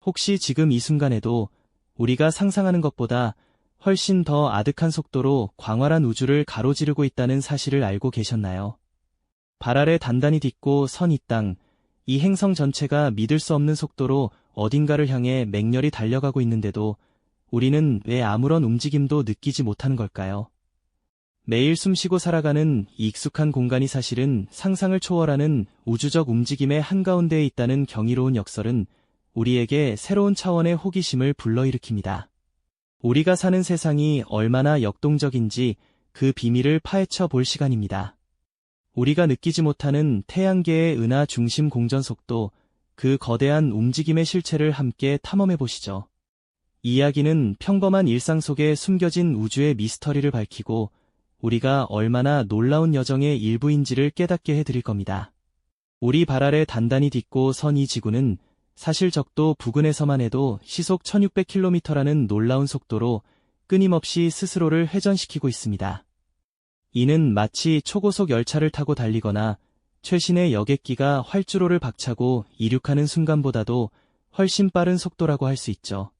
혹시 지금 이 순간에도 우리가 상상하는 것보다 훨씬 더 아득한 속도로 광활한 우주를 가로지르고 있다는 사실을 알고 계셨나요? 발 아래 단단히 딛고 선 이 땅, 이 행성 전체가 믿을 수 없는 속도로 어딘가를 향해 맹렬히 달려가고 있는데도 우리는 왜 아무런 움직임도 느끼지 못하는 걸까요? 매일 숨쉬고 살아가는 이 익숙한 공간이 사실은 상상을 초월하는 우주적 움직임의 한가운데에 있다는 경이로운 역설은 우리에게 새로운 차원의 호기심을 불러일으킵니다. 우리가 사는 세상이 얼마나 역동적인지 그 비밀을 파헤쳐 볼 시간입니다. 우리가 느끼지 못하는 태양계의 은하 중심 공전 속도, 그 거대한 움직임의 실체를 함께 탐험해 보시죠. 이 이야기는 평범한 일상 속에 숨겨진 우주의 미스터리를 밝히고 우리가 얼마나 놀라운 여정의 일부인지를 깨닫게 해드릴 겁니다. 우리 발 아래 단단히 딛고 선 이 지구는 사실 적도 부근에서만 해도 시속 1600km라는 놀라운 속도로 끊임없이 스스로를 회전시키고 있습니다. 이는 마치 초고속 열차를 타고 달리거나 최신의 여객기가 활주로를 박차고 이륙하는 순간보다도 훨씬 빠른 속도라고 할 수 있죠.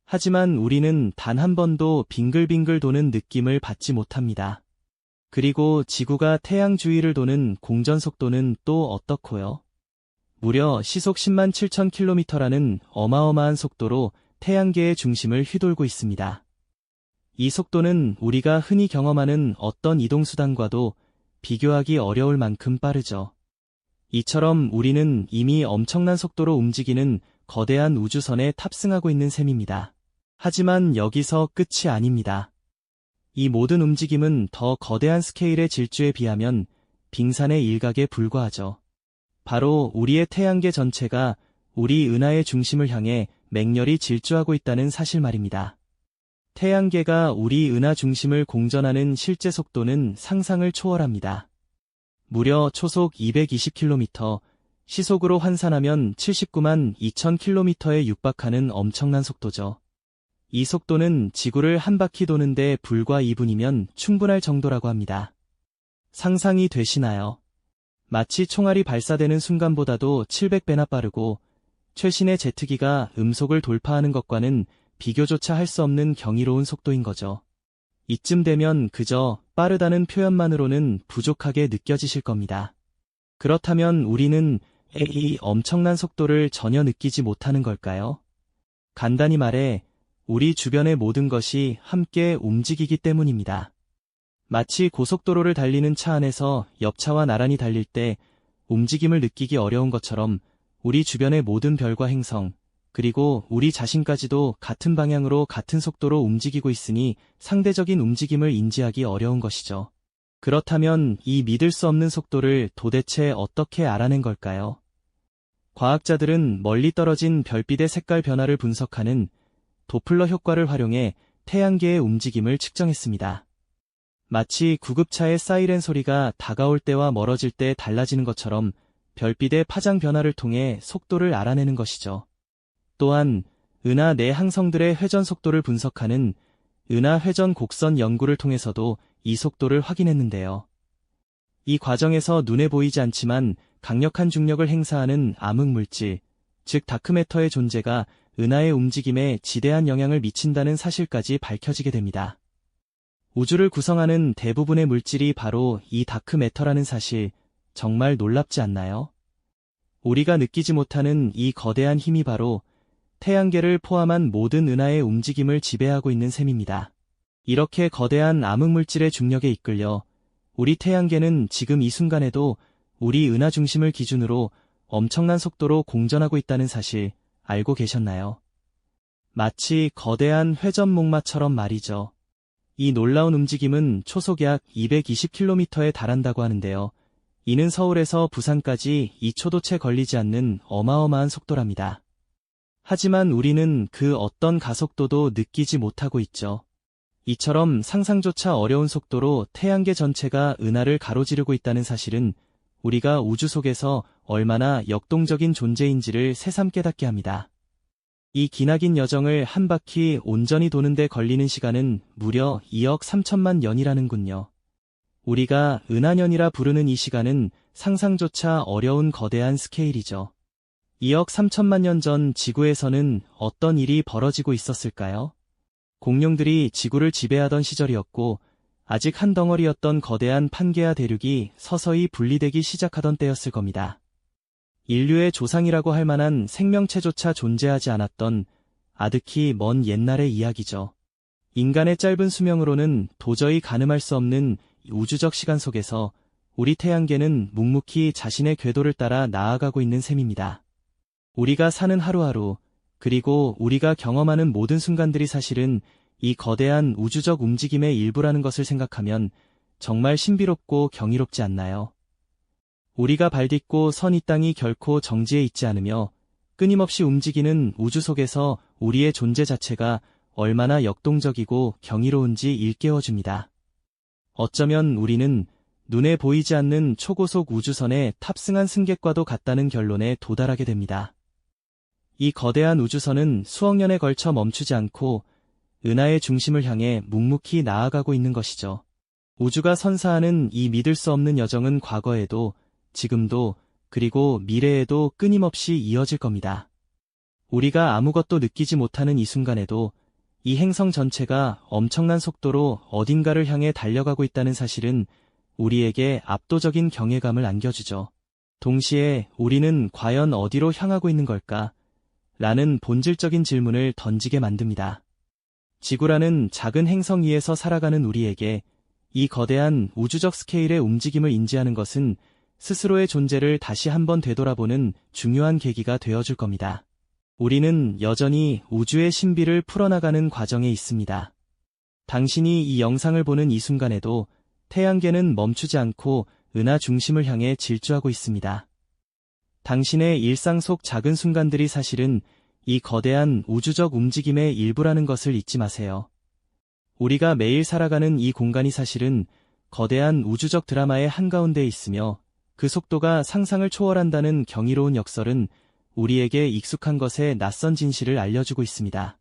하지만 우리는 단 한 번도 빙글빙글 도는 느낌을 받지 못합니다. 그리고 지구가 태양 주위를 도는 공전 속도는 또 어떻고요? 무려 시속 10만 7천 km라는 어마어마한 속도로 태양계의 중심을 휘돌고 있습니다. 이 속도는 우리가 흔히 경험하는 어떤 이동수단과도 비교하기 어려울 만큼 빠르죠. 이처럼 우리는 이미 엄청난 속도로 움직이는 거대한 우주선에 탑승하고 있는 셈입니다. 하지만 여기서 끝이 아닙니다. 이 모든 움직임은 더 거대한 스케일의 질주에 비하면 빙산의 일각에 불과하죠. 바로 우리의 태양계 전체가 우리 은하의 중심을 향해 맹렬히 질주하고 있다는 사실 말입니다. 태양계가 우리 은하 중심을 공전하는 실제 속도는 상상을 초월합니다. 무려 초속 220km, 시속으로 환산하면 79만 2000km에 육박하는 엄청난 속도죠. 이 속도는 지구를 한 바퀴 도는데 불과 2분이면 충분할 정도라고 합니다. 상상이 되시나요? 마치 총알이 발사되는 순간보다도 700배나 빠르고 최신의 제트기가 음속을 돌파하는 것과는 비교조차 할 수 없는 경이로운 속도인 거죠. 이쯤 되면 그저 빠르다는 표현만으로는 부족하게 느껴지실 겁니다. 그렇다면 우리는 이 엄청난 속도를 전혀 느끼지 못하는 걸까요? 간단히 말해 우리 주변의 모든 것이 함께 움직이기 때문입니다. 마치 고속도로를 달리는 차 안에서 옆차와 나란히 달릴 때 움직임을 느끼기 어려운 것처럼 우리 주변의 모든 별과 행성, 그리고 우리 자신까지도 같은 방향으로 같은 속도로 움직이고 있으니 상대적인 움직임을 인지하기 어려운 것이죠. 그렇다면 이 믿을 수 없는 속도를 도대체 어떻게 알아낸 걸까요? 과학자들은 멀리 떨어진 별빛의 색깔 변화를 분석하는 도플러 효과를 활용해 태양계의 움직임을 측정했습니다. 마치 구급차의 사이렌 소리가 다가올 때와 멀어질 때 달라지는 것처럼 별빛의 파장 변화를 통해 속도를 알아내는 것이죠. 또한 은하 내 항성들의 회전 속도를 분석하는 은하 회전 곡선 연구를 통해서도 이 속도를 확인했는데요. 이 과정에서 눈에 보이지 않지만 강력한 중력을 행사하는 암흑물질, 즉 다크매터의 존재가 은하의 움직임에 지대한 영향을 미친다는 사실까지 밝혀지게 됩니다. 우주를 구성하는 대부분의 물질이 바로 이 다크매터라는 사실, 정말 놀랍지 않나요? 우리가 느끼지 못하는 이 거대한 힘이 바로 태양계를 포함한 모든 은하의 움직임을 지배하고 있는 셈입니다. 이렇게 거대한 암흑물질의 중력에 이끌려 우리 태양계는 지금 이 순간에도 우리 은하 중심을 기준으로 엄청난 속도로 공전하고 있다는 사실 알고 계셨나요? 마치 거대한 회전목마처럼 말이죠. 이 놀라운 움직임은 초속 약 220km에 달한다고 하는데요. 이는 서울에서 부산까지 2초도 채 걸리지 않는 어마어마한 속도랍니다. 하지만 우리는 그 어떤 가속도도 느끼지 못하고 있죠. 이처럼 상상조차 어려운 속도로 태양계 전체가 은하를 가로지르고 있다는 사실은 우리가 우주 속에서 얼마나 역동적인 존재인지를 새삼 깨닫게 합니다. 이 기나긴 여정을 한 바퀴 온전히 도는 데 걸리는 시간은 무려 2억 3천만 년이라는군요. 우리가 은하년이라 부르는 이 시간은 상상조차 어려운 거대한 스케일이죠. 2억 3천만 년 전 지구에서는 어떤 일이 벌어지고 있었을까요? 공룡들이 지구를 지배하던 시절이었고, 아직 한 덩어리였던 거대한 판게아 대륙이 서서히 분리되기 시작하던 때였을 겁니다. 인류의 조상이라고 할 만한 생명체조차 존재하지 않았던 아득히 먼 옛날의 이야기죠. 인간의 짧은 수명으로는 도저히 가늠할 수 없는 우주적 시간 속에서 우리 태양계는 묵묵히 자신의 궤도를 따라 나아가고 있는 셈입니다. 우리가 사는 하루하루, 그리고 우리가 경험하는 모든 순간들이 사실은 이 거대한 우주적 움직임의 일부라는 것을 생각하면 정말 신비롭고 경이롭지 않나요? 우리가 발딛고 선 이 땅이 결코 정지해 있지 않으며 끊임없이 움직이는 우주 속에서 우리의 존재 자체가 얼마나 역동적이고 경이로운지 일깨워줍니다. 어쩌면 우리는 눈에 보이지 않는 초고속 우주선에 탑승한 승객과도 같다는 결론에 도달하게 됩니다. 이 거대한 우주선은 수억 년에 걸쳐 멈추지 않고 은하의 중심을 향해 묵묵히 나아가고 있는 것이죠. 우주가 선사하는 이 믿을 수 없는 여정은 과거에도, 지금도, 그리고 미래에도 끊임없이 이어질 겁니다. 우리가 아무것도 느끼지 못하는 이 순간에도 이 행성 전체가 엄청난 속도로 어딘가를 향해 달려가고 있다는 사실은 우리에게 압도적인 경외감을 안겨주죠. 동시에 우리는 과연 어디로 향하고 있는 걸까? 라는 본질적인 질문을 던지게 만듭니다. 지구라는 작은 행성 위에서 살아가는 우리에게 이 거대한 우주적 스케일의 움직임을 인지하는 것은 스스로의 존재를 다시 한번 되돌아보는 중요한 계기가 되어줄 겁니다. 우리는 여전히 우주의 신비를 풀어나가는 과정에 있습니다. 당신이 이 영상을 보는 이 순간에도 태양계는 멈추지 않고 은하 중심을 향해 질주하고 있습니다. 당신의 일상 속 작은 순간들이 사실은 이 거대한 우주적 움직임의 일부라는 것을 잊지 마세요. 우리가 매일 살아가는 이 공간이 사실은 거대한 우주적 드라마의 한가운데에 있으며 그 속도가 상상을 초월한다는 경이로운 역설은 우리에게 익숙한 것의 낯선 진실을 알려주고 있습니다.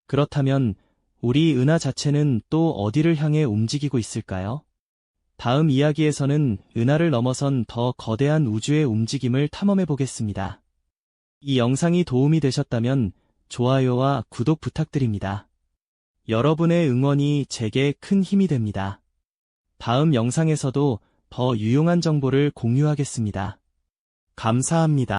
그렇다면 우리 은하 자체는 또 어디를 향해 움직이고 있을까요? 다음 이야기에서는 은하를 넘어선 더 거대한 우주의 움직임을 탐험해 보겠습니다. 이 영상이 도움이 되셨다면 좋아요와 구독 부탁드립니다. 여러분의 응원이 제게 큰 힘이 됩니다. 다음 영상에서도 더 유용한 정보를 공유하겠습니다. 감사합니다.